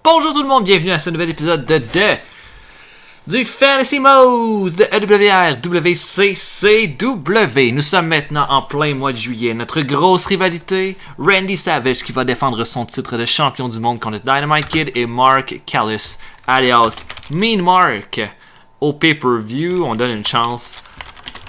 Bonjour tout le monde, bienvenue à ce nouvel épisode du Fantasy Mode de EWR WCCW. Nous sommes maintenant en plein mois de juillet. Notre grosse rivalité, Randy Savage qui va défendre son titre de champion du monde contre Dynamite Kid et Mark Callis, alias Mean Mark. Au pay-per-view, on donne une chance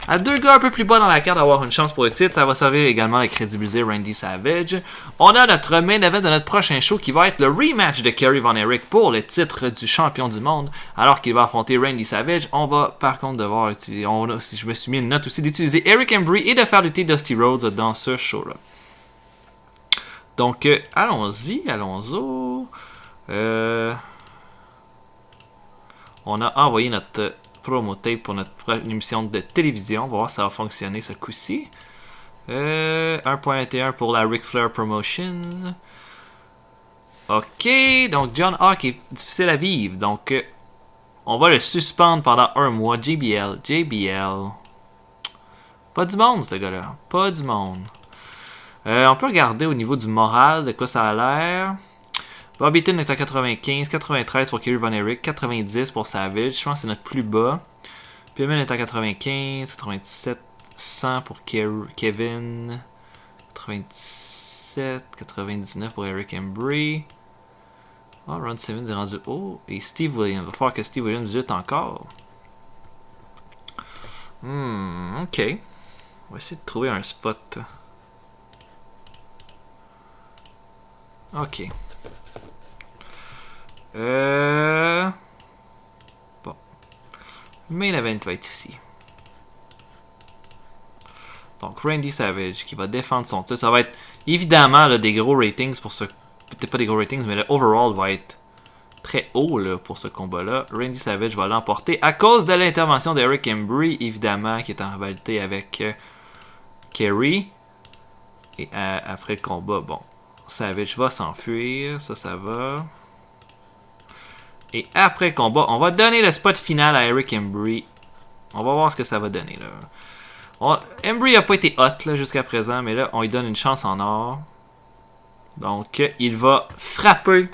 à deux gars un peu plus bas dans la carte d'avoir une chance pour le titre. Ça va servir également à crédibiliser Randy Savage. On a notre main event de notre prochain show qui va être le rematch de Kerry Von Erich pour le titre du champion du monde, alors qu'il va affronter Randy Savage. On va par contre devoir utiliser, si je me suis mis une note aussi, d'utiliser Eric Embry et de faire lutter Dusty Rhodes dans ce show-là. Donc, allons-y. On a envoyé notre promo tape pour notre émission de télévision. On va voir si ça va fonctionner ce coup-ci. 1.21 pour la Ric Flair Promotion. Ok, donc John Hawk est difficile à vivre. Donc, on va le suspendre pendant un mois. JBL. Pas du monde, ce gars-là. Pas du monde. On peut regarder au niveau du moral de quoi ça a l'air. Bobby Eaton est à 95, 93 pour Kerry Von Erich, 90 pour Savage, je pense que c'est notre plus bas. Pillman est à 95, 97, 100 pour Kevin, 97, 99 pour Eric Embry. Oh, Ron Simmons est rendu haut. Et Steve Williams, il va falloir que Steve Williams lutte encore. Ok. On va essayer de trouver un spot. Ok. Bon. Le main event va être ici. Donc, Randy Savage qui va défendre son titre. Ça va être évidemment là, des gros ratings pour ce. Peut-être pas des gros ratings, mais le overall va être très haut là, pour ce combat-là. Randy Savage va l'emporter à cause de l'intervention d'Eric Embry, évidemment, qui est en rivalité avec Kerry. Et après le combat, bon. Savage va s'enfuir. Ça va. Et après le combat, on va donner le spot final à Eric Embry. On va voir ce que ça va donner. Là. Embry n'a pas été hot là, jusqu'à présent, mais là, on lui donne une chance en or. Donc, il va frapper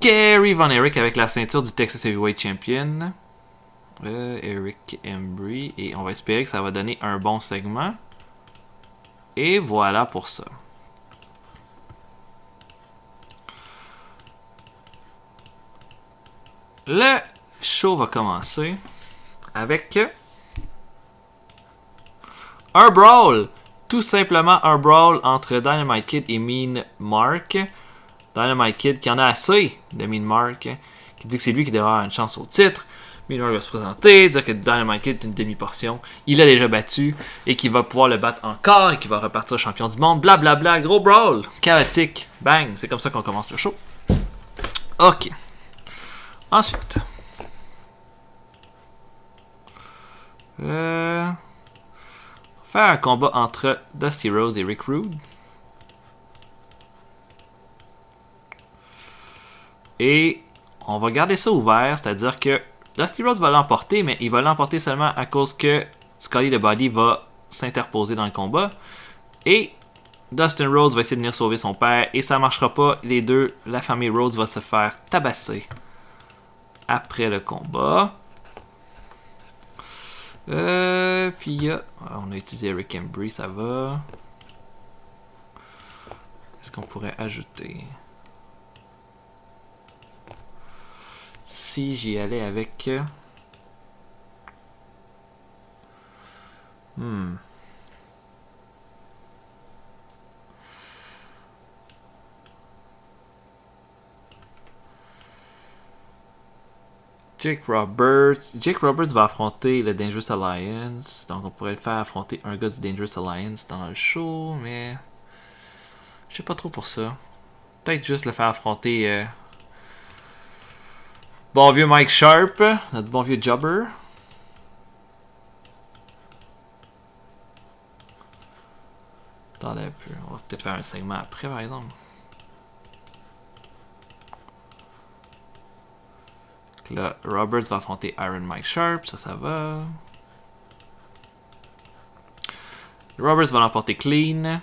Kerry Von Erich avec la ceinture du Texas Heavyweight Champion. Eric Embry. Et on va espérer que ça va donner un bon segment. Et voilà pour ça. Le show va commencer avec un brawl. Tout simplement un brawl entre Dynamite Kid et Mean Mark. Dynamite Kid qui en a assez de Mean Mark, qui dit que c'est lui qui devrait avoir une chance au titre. Mean Mark va se présenter, dire que Dynamite Kid est une demi-portion. Il l'a déjà battu et qu'il va pouvoir le battre encore et qu'il va repartir champion du monde. Blablabla, gros brawl, chaotique. Bang, c'est comme ça qu'on commence le show. Ok. Ensuite, faire un combat entre Dusty Rhodes et Rick Rude. Et on va garder ça ouvert, c'est-à-dire que Dusty Rhodes va l'emporter, mais il va l'emporter seulement à cause que Scotty the Body va s'interposer dans le combat. Et Dustin Rhodes va essayer de venir sauver son père, et ça ne marchera pas. Les deux, la famille Rhodes va se faire tabasser après le combat. Puis on a utilisé Eric Embry, ça va. Est-ce qu'on pourrait ajouter? Si j'y allais avec... Jake Roberts va affronter le Dangerous Alliance. Donc on pourrait le faire affronter un gars du Dangerous Alliance dans le show, mais je sais pas trop pour ça. Peut-être juste le faire affronter bon vieux Mike Sharp, notre bon vieux Jobber. Attendez un peu, on va peut-être faire un segment après par exemple. Là, Roberts va affronter Iron Mike Sharp, ça va. Roberts va l'emporter clean.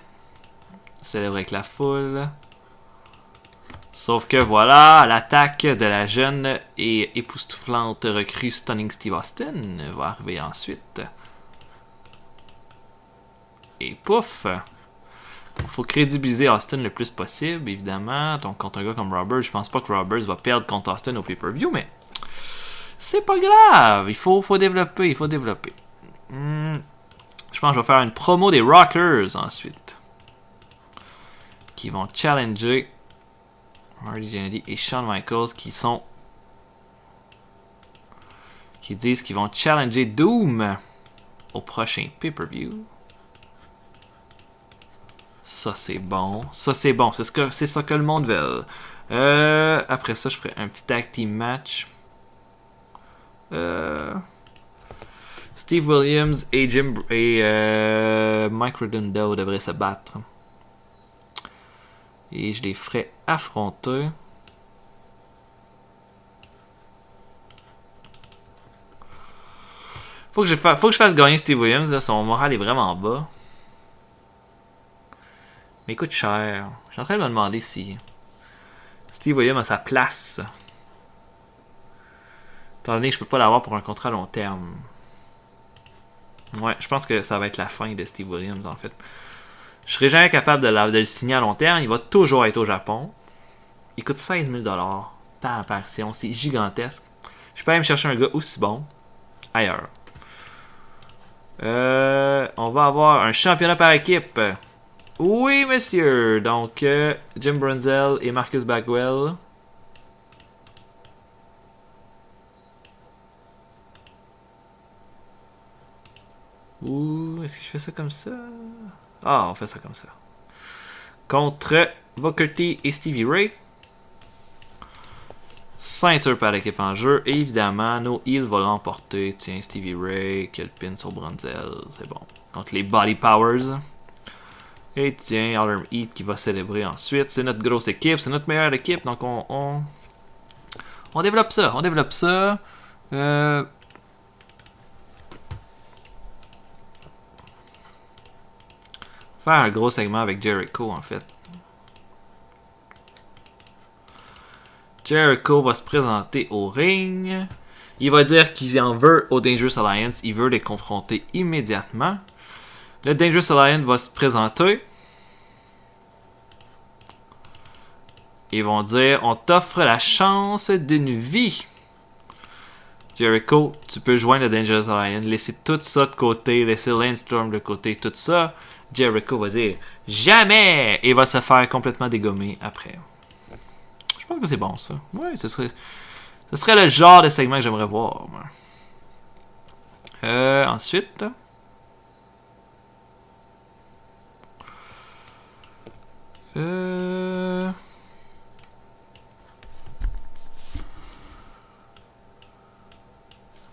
Célébrer avec la foule. Sauf que voilà, l'attaque de la jeune et époustouflante recrue Stunning Steve Austin va arriver ensuite. Et pouf! Il faut crédibiliser Austin le plus possible, évidemment. Donc, contre un gars comme Roberts, je pense pas que Roberts va perdre contre Austin au pay-per-view, mais c'est pas grave. Il faut développer, Je pense que je vais faire une promo des Rockers ensuite. Qui vont challenger Marty Jannetty et Shawn Michaels qui disent qu'ils vont challenger Doom au prochain pay-per-view. Ça c'est bon. C'est ça que le monde veut. Après ça, je ferai un petit tag team match. Steve Williams et Mike Redondo devraient se battre. Et je les ferai affronter. Faut que je fasse gagner Steve Williams. Là, son moral est vraiment bas. Mais il coûte cher. Je suis en train de me demander si Steve Williams a sa place. Étant donné que je peux pas l'avoir pour un contrat à long terme. Ouais, je pense que ça va être la fin de Steve Williams en fait. Je serai jamais capable de le signer à long terme. Il va toujours être au Japon. Il coûte 16 000 par apparition. C'est gigantesque. Je peux aller me chercher un gars aussi bon ailleurs. On va avoir un championnat par équipe. Oui, monsieur. Donc, Jim Brunzell et Marcus Bagwell. Ouh, est-ce que je fais ça comme ça? Ah, on fait ça comme ça. Contre Booker T et Stevie Ray. Ceinture par équipe en jeu. Et évidemment, nos heels vont l'emporter. Tiens, Stevie Ray, quel pin sur Brunzell. C'est bon. Contre les Body Powers. Et tiens, Harlem Heat qui va célébrer ensuite. C'est notre grosse équipe. C'est notre meilleure équipe. Donc, on développe ça. Faire un gros segment avec Jericho en fait. Jericho va se présenter au ring. Il va dire qu'il en veut au Dangerous Alliance. Il veut les confronter immédiatement. Le Dangerous Alliance va se présenter. Ils vont dire, on t'offre la chance d'une vie. Jericho, tu peux joindre le Dangerous Alliance. Laissez tout ça de côté. Laissez Lance Storm de côté. Tout ça. Jericho va dire jamais et va se faire complètement dégommer après. Je pense que c'est bon ça. Ouais, ce serait le genre de segment que j'aimerais voir. Ensuite. On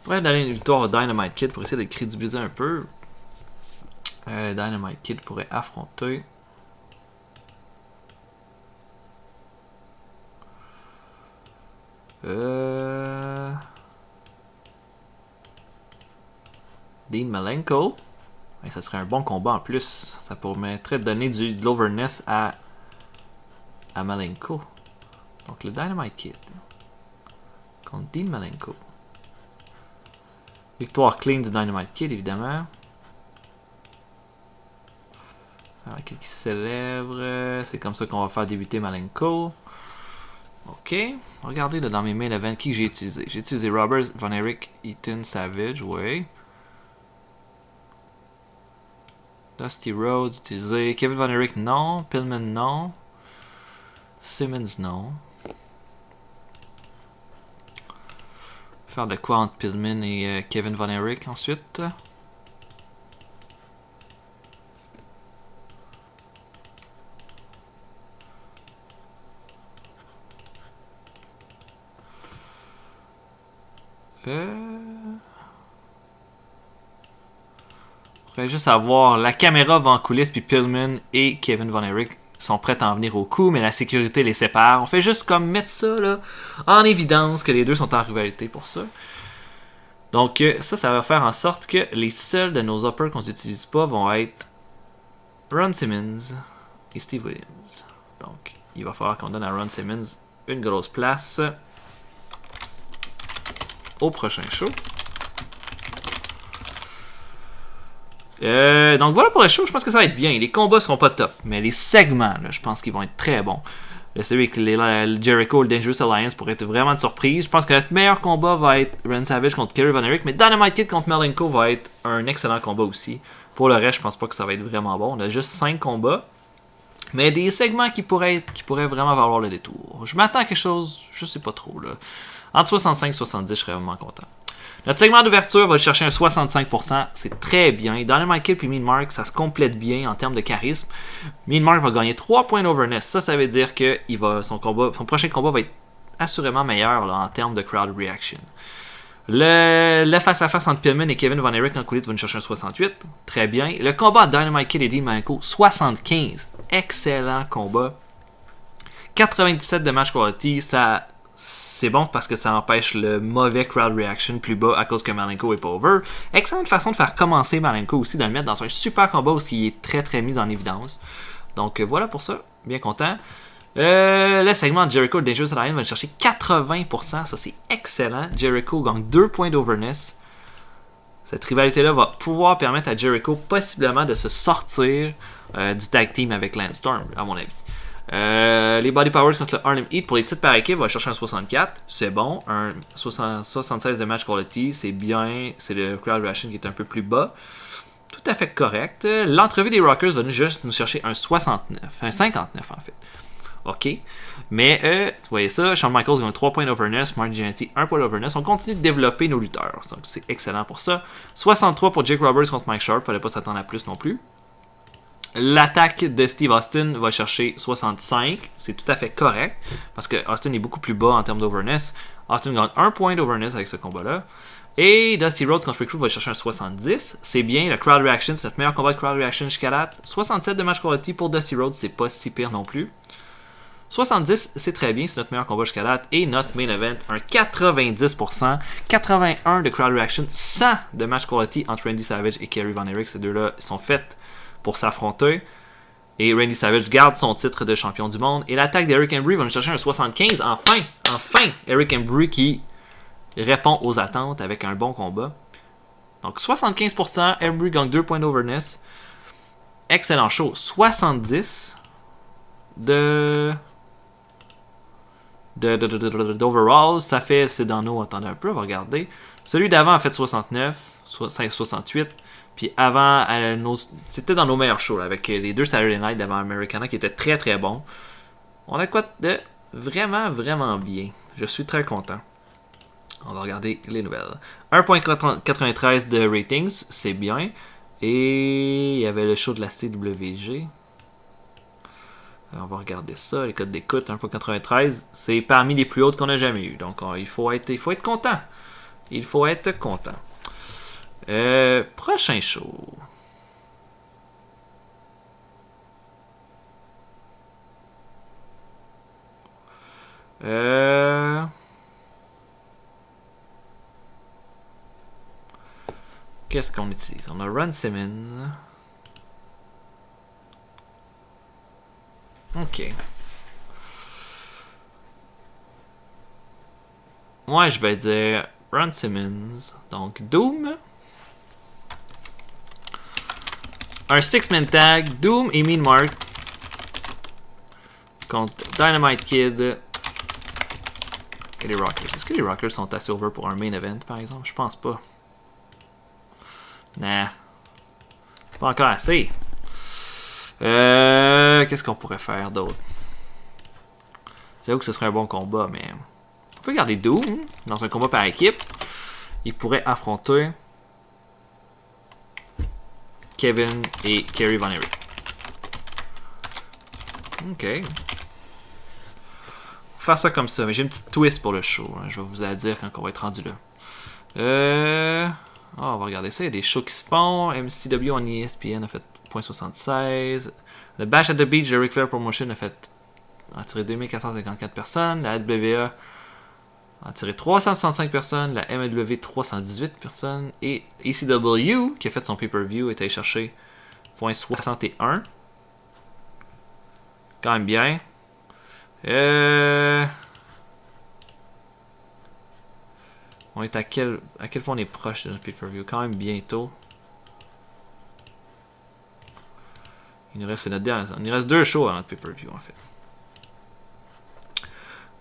pourrait donner une victoire au Dynamite Kid pour essayer de crédibiliser un peu. Dynamite Kid pourrait affronter. Dean Malenko. Ouais, ça serait un bon combat en plus. Ça permettrait de donner de l'overness à Malenko. Donc le Dynamite Kid contre Dean Malenko. Victoire clean du Dynamite Kid évidemment. Qui célèbre. C'est comme ça qu'on va faire débuter Malenko. Ok. Regardez là, dans mes main events qui j'ai utilisé. J'ai utilisé Roberts, Von Erich, Ethan Savage, ouais. Dusty Rhodes, utilisé. Kevin Von Erich, non. Pillman, non. Simmons, non. Faire de quoi entre Pillman et Kevin Von Erich ensuite. Faudrait juste avoir la caméra va en coulisses puis Pillman et Kevin Von Erich sont prêts à en venir au coup, mais la sécurité les sépare. On fait juste comme mettre ça là, en évidence que les deux sont en rivalité pour ça. Donc ça va faire en sorte que les seuls de nos uppers qu'on n'utilise pas vont être Ron Simmons et Steve Williams. Donc il va falloir qu'on donne à Ron Simmons une grosse place au prochain show. Donc voilà pour le show, je pense que ça va être bien. Les combats seront pas top, mais les segments, là, je pense qu'ils vont être très bons. Celui avec le Jericho, le Dangerous Alliance pourrait être vraiment une surprise. Je pense que notre meilleur combat va être Randy Savage contre Kerry Von Erich, mais Dynamite Kid contre Malenko va être un excellent combat aussi. Pour le reste, je pense pas que ça va être vraiment bon. On a juste 5 combats, mais des segments qui pourraient vraiment valoir le détour. Je m'attends à quelque chose, je sais pas trop, là. Entre 65 et 70, je serais vraiment content. Notre segment d'ouverture va chercher un 65%, c'est très bien. Dynamite Kid et Mean Mark, ça se complète bien en termes de charisme. Mean Mark va gagner 3 points d'overness. Ça veut dire que son prochain combat va être assurément meilleur là, en termes de crowd reaction. Le face-à-face entre Pillman et Kevin Von Erich en coulisses va nous chercher un 68. Très bien. Le combat entre Dynamite Kid et Dean Malenko, 75. Excellent combat. 97 de match quality, c'est bon parce que ça empêche le mauvais crowd reaction plus bas à cause que Malenko est pas over. Excellente façon de faire commencer Malenko aussi, de le mettre dans un super combat où il est très très mis en évidence. Donc voilà pour ça, bien content. Le segment de Jericho, le Dangerous Alliance va chercher 80%, ça c'est excellent. Jericho gagne 2 points d'overness. Cette rivalité-là va pouvoir permettre à Jericho possiblement de se sortir du tag team avec Lance Storm, à mon avis. Les Body Powers contre le Harlem Heat pour les titres par équipe va chercher un 64, c'est bon. Un 76 de match quality, c'est bien. C'est le crowd reaction qui est un peu plus bas. Tout à fait correct. L'entrevue des Rockers va juste nous chercher un 69, un 59 en fait. Ok, mais vous voyez ça, Shawn Michaels gagne 3 points d'overness, Marty Jannetty 1 point d'overness. On continue de développer nos lutteurs, donc c'est excellent pour ça. 63 pour Jake Roberts contre Mike Sharp, fallait pas s'attendre à plus non plus. L'attaque de Steve Austin va chercher 65, c'est tout à fait correct, parce que Austin est beaucoup plus bas en termes d'overness. Austin gagne 1 point d'overness avec ce combat-là. Et Dusty Rhodes contre Rick Rude va chercher un 70, c'est bien, le crowd reaction, c'est notre meilleur combat de crowd reaction jusqu'à date. 67 de match quality pour Dusty Rhodes, c'est pas si pire non plus. 70, c'est très bien, c'est notre meilleur combat jusqu'à date. Et notre main event, un 90%, 81 de crowd reaction, 100 de match quality entre Randy Savage et Kerry Von Erich. Ces deux-là sont faits pour s'affronter. Et Randy Savage garde son titre de champion du monde. Et l'attaque d'Eric Embry va nous chercher un 75. Enfin, Eric Embry qui répond aux attentes avec un bon combat. Donc 75%, Embry gagne 2 points d'overness. Excellent show. 70 d'overall, ça fait, c'est dans nos, attendez un peu, on va regarder. Celui d'avant a fait 69, 68, puis avant, c'était dans nos meilleurs shows, là, avec les deux Saturday Night d'avant Americana qui étaient très très bons. On a quoi de vraiment vraiment bien. Je suis très content. On va regarder les nouvelles. 1.93 de ratings, c'est bien. Et il y avait le show de la CWG. On va regarder ça, les codes d'écoute, 1.93, c'est parmi les plus hautes qu'on a jamais eu. Donc il faut être content. Il faut être content. Prochain show. Qu'est-ce qu'on utilise? On a Ron Simmons. Ok. Moi, je vais dire Ron Simmons. Donc, Doom. Un 6-man tag. Doom et Mean Mark. Contre Dynamite Kid. Et les Rockers. Est-ce que les Rockers sont assez over pour un main event, par exemple? Je pense pas. Nah. Pas encore assez. Qu'est-ce qu'on pourrait faire d'autre? J'avoue que ce serait un bon combat, mais on peut garder Doom dans un combat par équipe. Il pourrait affronter Kevin et Kerry Von Erich. Ok. Faire ça comme ça, mais j'ai une petite twist pour le show. Hein. Je vais vous la dire quand on va être rendu là. On va regarder ça. Il y a des shows qui se font. MCW en ESPN a fait 0.76. Le Bash at the Beach de Ric Flair Promotion a tiré 2454 personnes. La AWA a tiré 365 personnes. La MLW 318 personnes. Et ECW, qui a fait son pay-per-view, est allé chercher 0.61. Quand même bien. On est à quel fois on est proche de notre pay-per-view? Quand même bientôt. Il nous reste 2 shows à notre pay-per-view en fait.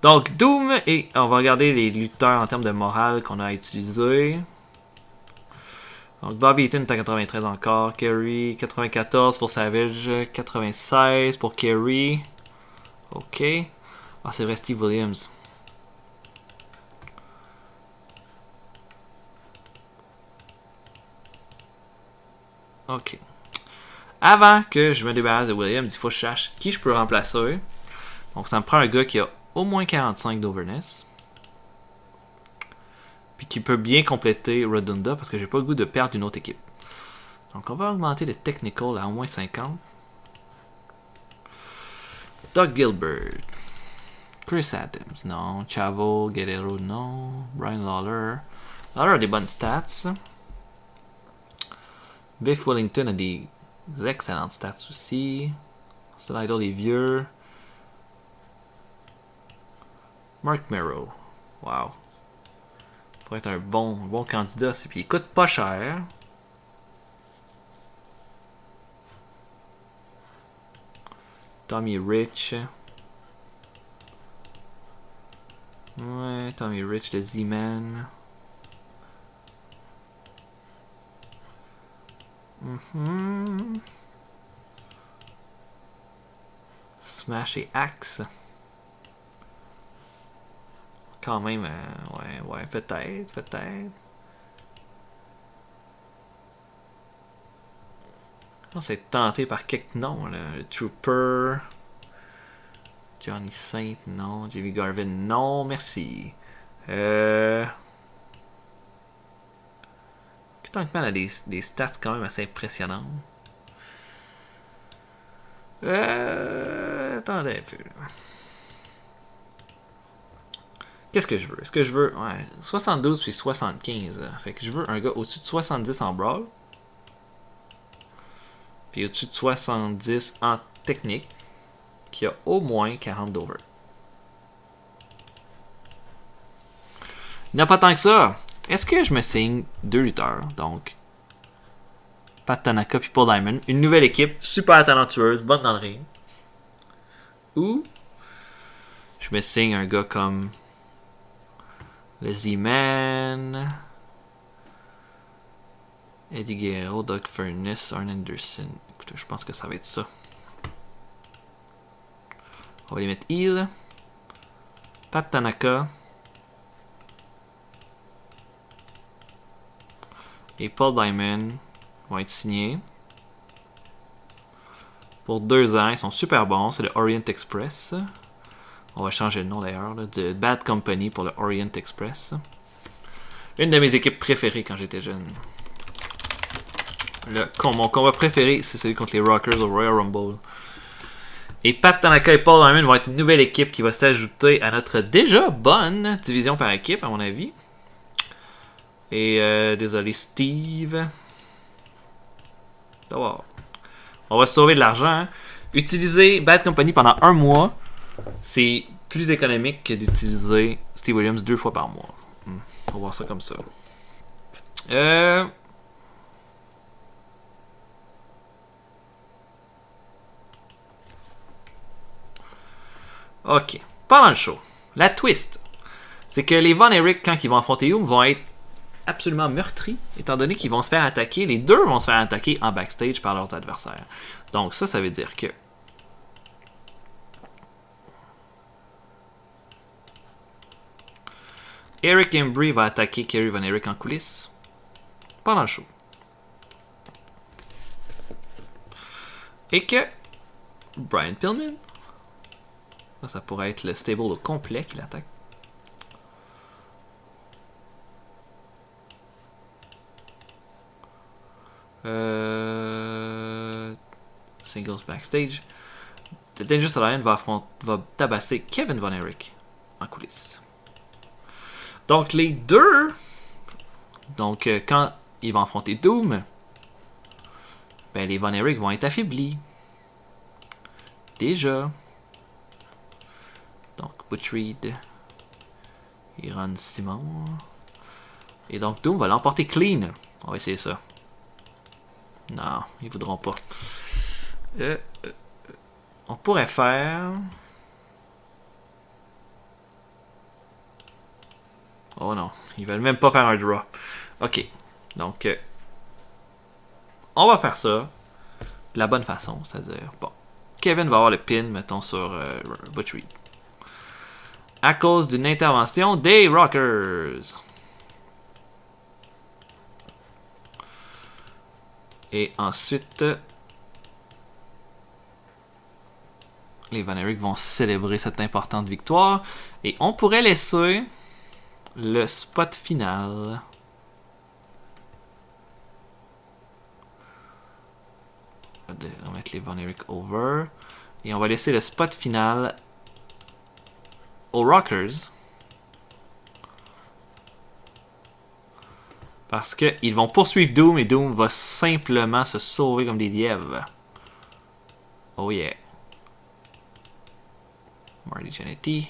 Donc Doom, et on va regarder les lutteurs en termes de morale qu'on a utilisé. Donc Bobby Eaton est à 93 encore, Kerry 94 pour Savage, 96 pour Kerry. Ok. Ah c'est vrai Steve Williams. Ok. Avant que je me débarrasse de Williams, il faut que je cherche qui je peux remplacer. Donc ça me prend un gars qui a au moins 45 d'overness. Puis qui peut bien compléter Redunda parce que j'ai pas le goût de perdre une autre équipe. Donc on va augmenter le technical à au moins 50. Doug Gilbert. Chris Adams, non. Chavo, Guerrero, non. Brian Lawler. Lawler a des bonnes stats. Biff Wellington a des excellentes stats aussi. Slidell est vieux. Mark Merrow. Wow. Pourrait être un bon candidat. Puis il coûte pas cher. Tommy Rich. Ouais, Tommy Rich, le Z-Man. Smash et Axe. Quand même, ouais, peut-être. On s'est tenté par quelques noms, là. Le Trooper. Johnny Saint, non. Jimmy Garvin, non, merci. Tankman a des stats quand même assez impressionnantes. Attendez un peu. Qu'est-ce que je veux? Est-ce que je veux... Ouais, 72 puis 75. Fait que je veux un gars au-dessus de 70 en brawl. Puis au-dessus de 70 en technique. Qui a au moins 40 d'over. Il n'y a pas tant que ça. Est-ce que je me signe 2 lutteurs? Donc, Pat Tanaka puis Paul Diamond. Une nouvelle équipe, super talentueuse, bonne dans le ring. Ou je me signe un gars comme le Z-Man, Eddie Guerrero, Doug Furness, Arn Anderson. Écoute, je pense que ça va être ça. On va les mettre heel. Pat Tanaka. Et Paul Diamond vont être signés. Pour 2 ans, ils sont super bons. C'est le Orient Express. On va changer le nom d'ailleurs. De Bad Company pour le Orient Express. Une de mes équipes préférées quand j'étais jeune. Mon combat préféré, c'est celui contre les Rockers au Royal Rumble. Et Pat Tanaka et Paul Diamond vont être une nouvelle équipe qui va s'ajouter à notre déjà bonne division par équipe, à mon avis. Et désolé Steve. Oh. On va se sauver de l'argent. Hein. Utiliser Bad Company pendant 1 mois, c'est plus économique que d'utiliser Steve Williams 2 fois par mois. On va voir ça comme ça. Ok. Pendant le show, la twist, c'est que les Von Erich, quand ils vont affronter Hume, vont être absolument meurtris, étant donné qu'ils vont se faire attaquer. Les deux vont se faire attaquer en backstage par leurs adversaires. Donc ça veut dire que Eric Embry va attaquer Kerry Von Erich en coulisses pendant le show. Et que Brian Pillman, ça pourrait être le stable au complet qui l'attaque. Singles backstage. The Dangerous Alliance va tabasser Kevin Von Erich en coulisses. Donc les deux, quand ils vont affronter Doom, ben les Von Erich vont être affaiblis. Déjà. Butch Reed. Et Ron Simon. Et donc Doom va l'emporter clean. On va essayer ça. Non, ils voudront pas. On pourrait faire... Oh non, ils veulent même pas faire un draw. Ok, donc... on va faire ça de la bonne façon, c'est-à-dire... Bon, Kevin va avoir le pin, mettons, sur Butch Reed. À cause d'une intervention des Rockers. Et ensuite... les Von Erich vont célébrer cette importante victoire. Et on pourrait laisser le spot final. On va mettre les Von Erich over. Et on va laisser le spot final aux Rockers. Parce qu'ils vont poursuivre Doom et Doom va simplement se sauver comme des lièvres. Oh yeah. Marty Jannetty.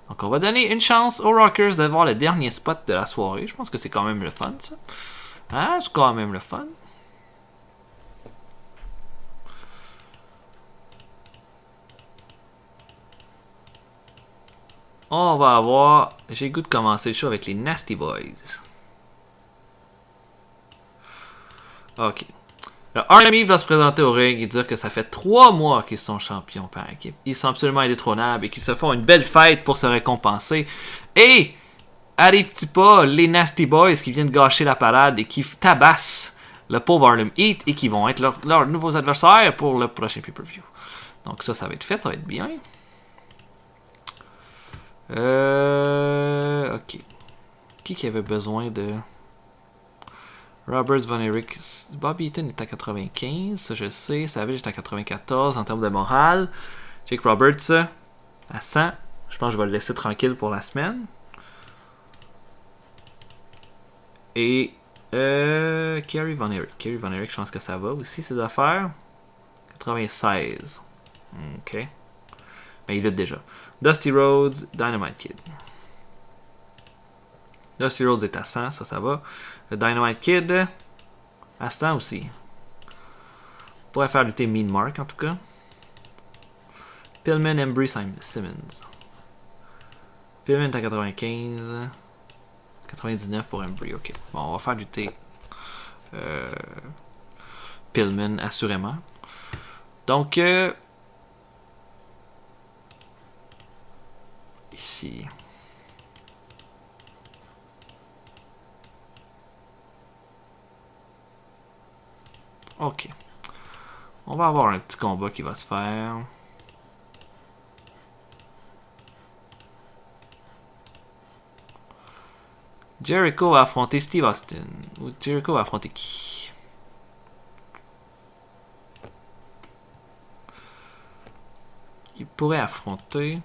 Donc on va donner une chance aux Rockers d'avoir le dernier spot de la soirée. Je pense que c'est quand même le fun, ça. Ah, c'est quand même le fun. On va avoir... J'ai le goût de commencer le show avec les Nasty Boys. Ok. Le Army va se présenter au ring et dire que ça fait 3 mois qu'ils sont champions par équipe. Ils sont absolument indétrônables et qu'ils se font une belle fête pour se récompenser. Et arrive-t-il pas les Nasty Boys qui viennent gâcher la parade et qui tabassent le pauvre Harlem Heat et qui vont être leurs nouveaux adversaires pour le prochain pay-per-view. Donc ça va être fait, ça va être bien. Ok. Qui avait besoin de... Roberts, Von Erich, Bobby Eaton est à 95, ça je sais. Savage est à 94 en termes de morale. Jake Roberts à 100. Je pense que je vais le laisser tranquille pour la semaine. Et Kerry Von Erich. Kerry Von Erich, je pense que ça va aussi ses affaires. 96. Ok. Mais il lutte déjà. Dusty Rhodes, Dynamite Kid. Dusty Rhodes est à 100, ça va. Le Dynamite Kid, à 100 aussi. On pourrait faire lutter Mean Mark en tout cas. Pillman, Embry, Simmons. Pillman est à 95. 99 pour Embry, ok. Bon, on va faire lutter Pillman assurément. Donc, ici. Ok. On va avoir un petit combat qui va se faire. Jericho va affronter Steve Austin. Ou Jericho va affronter qui? Il pourrait affronter...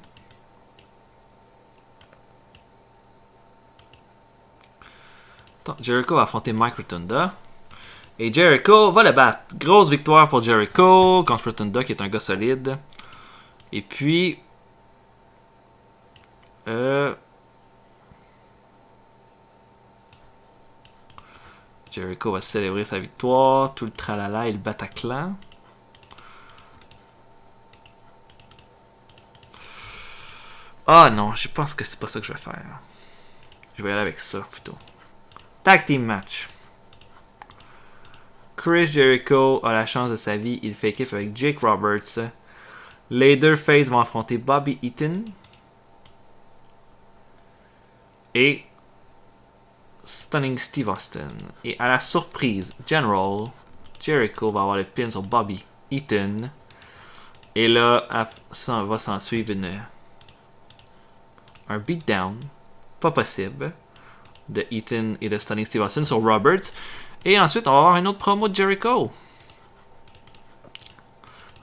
Attends, Jericho va affronter Mike Rotunda. Et Jericho va le battre. Grosse victoire pour Jericho contre Rotunda qui est un gars solide. Et puis... Jericho va célébrer sa victoire. Tout le tralala et le Bataclan. Ah non, je pense que c'est pas ça que je vais faire. Je vais aller avec ça plutôt. Tag Team Match. Chris Jericho a la chance de sa vie. Il fait équipe avec Jake Roberts. Les deux Faces vont affronter Bobby Eaton. Et Stunning Steve Austin. Et à la surprise, General, Jericho va avoir le pin sur Bobby Eaton. Et là, va s'en suivre un beatdown. Pas possible. De Eaton et de Stunning Steve Austin sur Roberts. Et ensuite, on va avoir une autre promo de Jericho.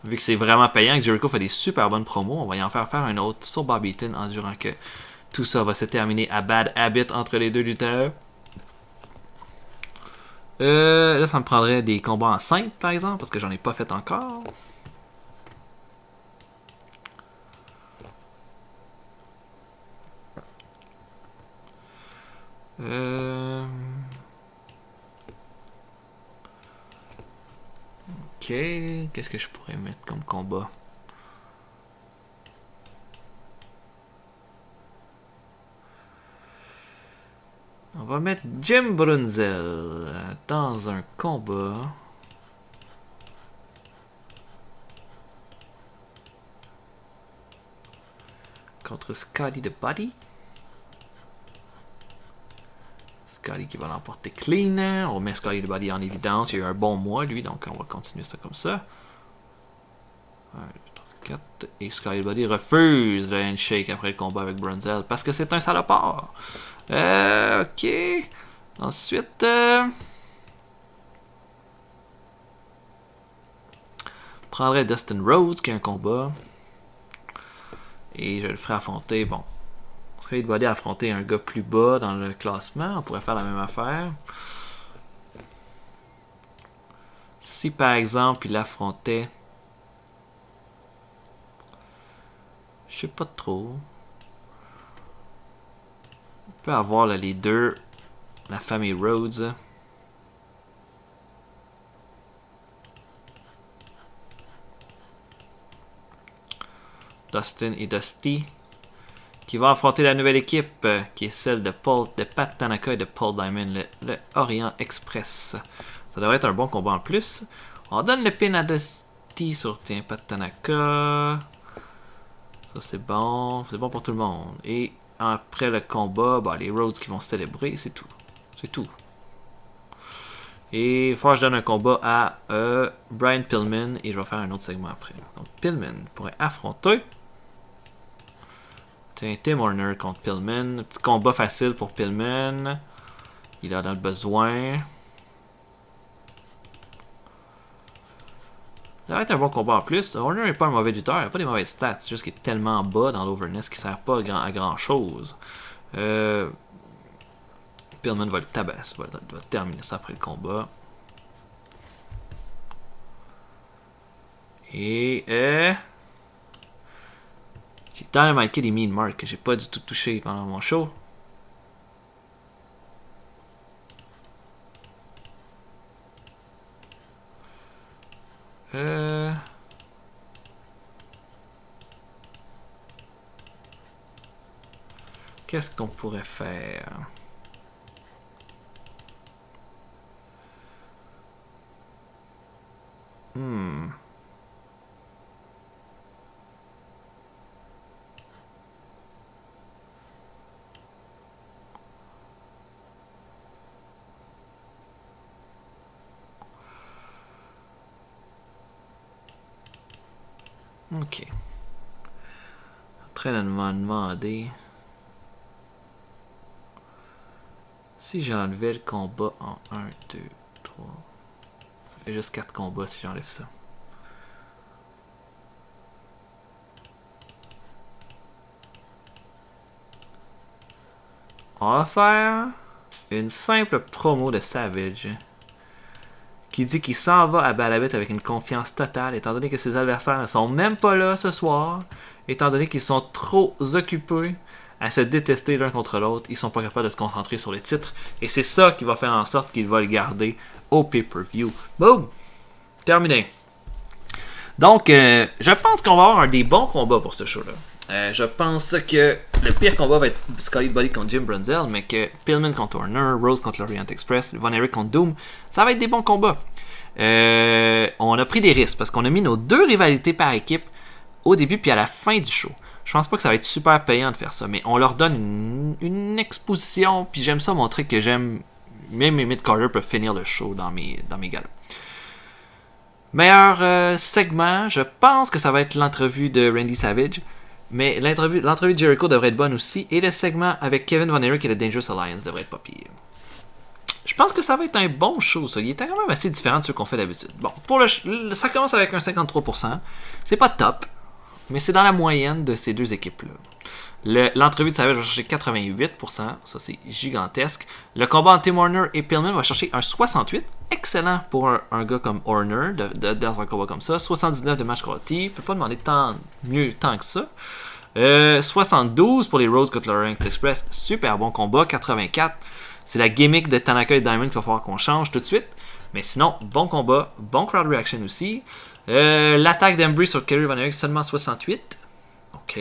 Vu que c'est vraiment payant, que Jericho fait des super bonnes promos, on va y en faire un autre sur Bobby Eaton en durant que tout ça va se terminer à Bad Habit entre les deux lutteurs. Là, ça me prendrait des combats en simple, par exemple, parce que j'en ai pas fait encore. Ok, qu'est-ce que je pourrais mettre comme combat? On va mettre Jim Brunzell dans un combat. Contre Scotty the Body. Scotty qui va l'emporter clean. On met Scotty the Body en évidence. Il y a eu un bon mois, lui, donc on va continuer ça comme ça. 1, 2, 3, 4. Et Scotty the Body refuse le handshake après le combat avec Brunzell parce que c'est un salopard. Ok. Ensuite, prendrait Dustin Rhodes qui a un combat. Et je le ferai affronter. Bon. Scotty the Body affronter un gars plus bas dans le classement. On pourrait faire la même affaire. Si par exemple il affrontait. Je sais pas trop. On peut avoir là, les deux. La famille Rhodes. Dustin et Dusty. Qui va affronter la nouvelle équipe. Qui est celle de Pat Tanaka et de Paul Diamond. Le Orient Express. Ça devrait être un bon combat en plus. On donne le pin à Dusty sur Pat Tanaka. Ça c'est bon. C'est bon pour tout le monde. Et après le combat, bah, les Rhodes qui vont célébrer. C'est tout. C'est tout. Et il faut que je donne un combat à Brian Pillman. Et je vais faire un autre segment après. Donc Pillman pourrait affronter. Tim Horner contre Pillman. Petit combat facile pour Pillman. Il en a besoin. Ça va être un bon combat en plus. Horner n'est pas un mauvais lutteur. Il n'a pas des mauvaises stats. C'est juste qu'il est tellement bas dans l'overness qu'il ne sert pas à grand chose. Pillman va le tabasser. Va terminer ça après le combat. Et j'ai Dynamite Kid et Mean Mark que j'ai pas du tout touché pendant mon show. Qu'est-ce qu'on pourrait faire? Ok. En train de me demander si j'enlevais le combat en 1, 2, 3. Ça fait juste 4 combats si j'enlève ça. On va faire une simple promo de Savage qui dit qu'il s'en va à Balabit avec une confiance totale, étant donné que ses adversaires ne sont même pas là ce soir, étant donné qu'ils sont trop occupés à se détester l'un contre l'autre, ils sont pas capables de se concentrer sur le titre, et c'est ça qui va faire en sorte qu'il va le garder au pay-per-view. Boom! Terminé. Donc, je pense qu'on va avoir un des bons combats pour ce show-là. Je pense que le pire combat va être Scotty Body contre Jim Brunzell, mais que Pillman contre Horner, Rose contre l'Orient Express, Von Erich contre Doom, ça va être des bons combats. On a pris des risques parce qu'on a mis nos deux rivalités par équipe au début puis à la fin du show. Je pense pas que ça va être super payant de faire ça, mais on leur donne une exposition, puis j'aime ça montrer que j'aime. Même mes mid-carders peuvent finir le show dans mes galas. Meilleur segment, je pense que ça va être l'entrevue de Randy Savage. Mais l'entrevue de Jericho devrait être bonne aussi. Et le segment avec Kevin Von Erich et le Dangerous Alliance devrait être pas pire. Je pense que ça va être un bon show, ça. Il est quand même assez différent de ce qu'on fait d'habitude. Bon, ça commence avec un 53%. C'est pas top, mais c'est dans la moyenne de ces deux équipes-là. L'entrevue de Savage va chercher 88%. Ça, c'est gigantesque. Le combat entre Tim Horner et Pillman va chercher un 68%. Excellent pour un gars comme Horner dans un combat comme ça. 79 de match quality. Peut pas demander tant que ça. 72 pour les Rose contre l'Orient Express. Super bon combat. 84. C'est la gimmick de Tanaka et Diamond qu'il va falloir qu'on change tout de suite. Mais sinon, bon combat, bon crowd reaction aussi. L'attaque d'Embry sur Kerry Von Erich, seulement 68. Ok.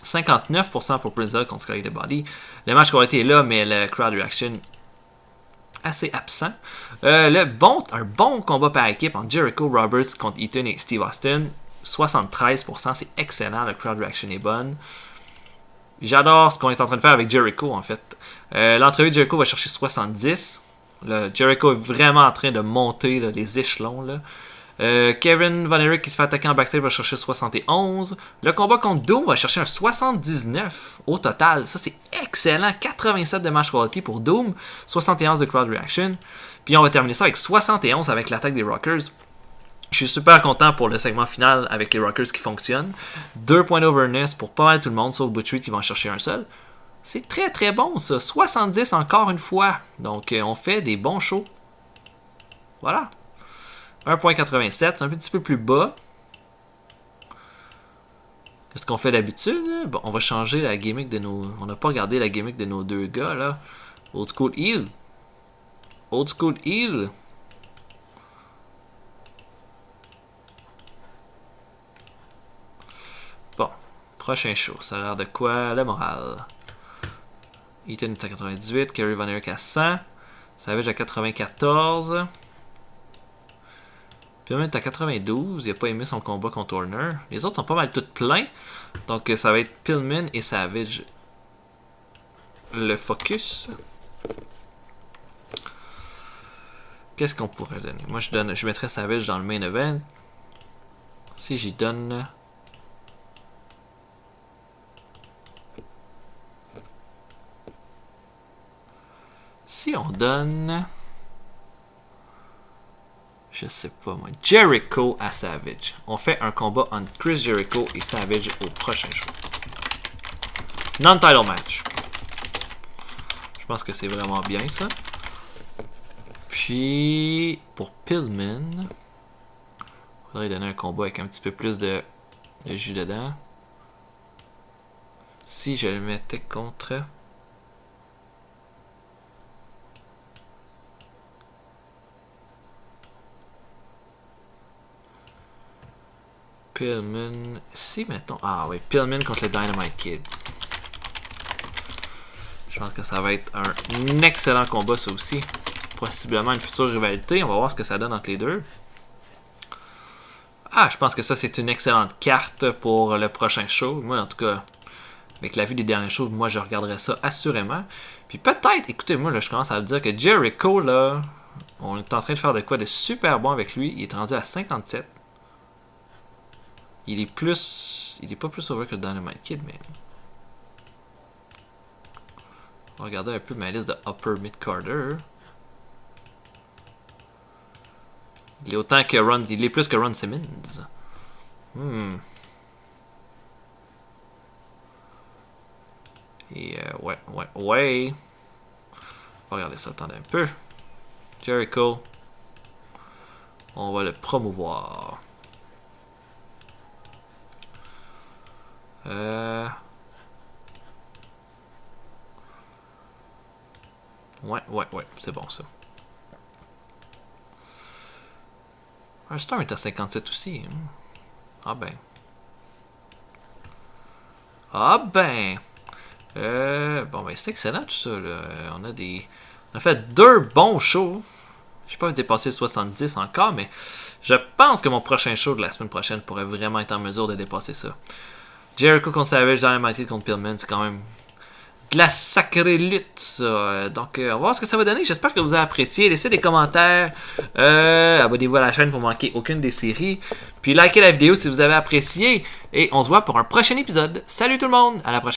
59% pour Prince contre Scotty the Body. Le match aurait été là, mais le crowd reaction assez absent. Un bon combat par équipe entre Jericho Roberts contre Eaton et Steve Austin. 73%, c'est excellent. Le crowd reaction est bonne. J'adore ce qu'on est en train de faire avec Jericho, en fait. L'entrevue de Jericho va chercher 70. Jericho est vraiment en train de monter là, les échelons. Là. Kevin Von Erich qui se fait attaquer en backstage va chercher 71. Le combat contre Doom va chercher un 79 au total. Ça, c'est excellent. 87 de match quality pour Doom. 71 de crowd reaction. Puis on va terminer ça avec 71 avec l'attaque des Rockers. Je suis super content pour le segment final avec les Rockers qui fonctionnent. 2 points d'overness pour pas mal tout le monde, sauf Butch Reed qui va en chercher un seul. C'est très très bon ça. 70 encore une fois. Donc on fait des bons shows. Voilà. 1.87, c'est un petit peu plus bas. Qu'est-ce qu'on fait d'habitude? Bon, on va changer la gimmick de nos... On n'a pas regardé la gimmick de nos deux gars là. Old School Heel. Old School Heel. Bon, prochain show. Ça a l'air de quoi? La morale. Eaton est à 98, Kerry Von Erich à 100. Savage à 94. Pillman est à 92. Il n'a pas aimé son combat contre Horner. Les autres sont pas mal tous pleins. Donc ça va être Pillman et Savage. Le focus. Qu'est-ce qu'on pourrait donner? Moi je mettrais Savage dans le main event. Si j'y donne... Si on donne... Je sais pas moi. Jericho à Savage. On fait un combat entre Chris Jericho et Savage au prochain show. Non-title match. Je pense que c'est vraiment bien ça. Puis, pour Pillman, il faudrait donner un combat avec un petit peu plus de jus dedans. Si je le mettais contre... Pillman... Si, mettons... Ah oui, Pillman contre le Dynamite Kid. Je pense que ça va être un excellent combat, ça aussi. Possiblement une future rivalité. On va voir ce que ça donne entre les deux. Ah, je pense que ça, c'est une excellente carte pour le prochain show. Moi, en tout cas, avec la vue des derniers shows, moi, je regarderai ça assurément. Puis peut-être, écoutez-moi, là, je commence à me dire que Jericho, là, on est en train de faire de quoi de super bon avec lui. Il est rendu à 57. Il est pas plus over que le Dynamite Kid, mais... On va regarder un peu ma liste de Upper Mid-Carter. Il est autant que Ron... Il est plus que Ron Simmons. Et ouais. On va regarder ça, attendez un peu. Jericho. On va le promouvoir. Ouais, c'est bon ça. Un Storm est à 57 aussi. Ah ben. Bon ben c'est excellent tout ça là. On a fait 2 bons shows. Je sais pas dépasser 70 encore, mais je pense que mon prochain show de la semaine prochaine pourrait vraiment être en mesure de dépasser ça. Jericho contre Savage, Dynamite Kid contre Pillman, c'est quand même de la sacrée lutte, ça. Donc, on va voir ce que ça va donner. J'espère que vous avez apprécié. Laissez des commentaires. Abonnez-vous à la chaîne pour manquer aucune des séries. Puis, likez la vidéo si vous avez apprécié. Et on se voit pour un prochain épisode. Salut tout le monde! À la prochaine!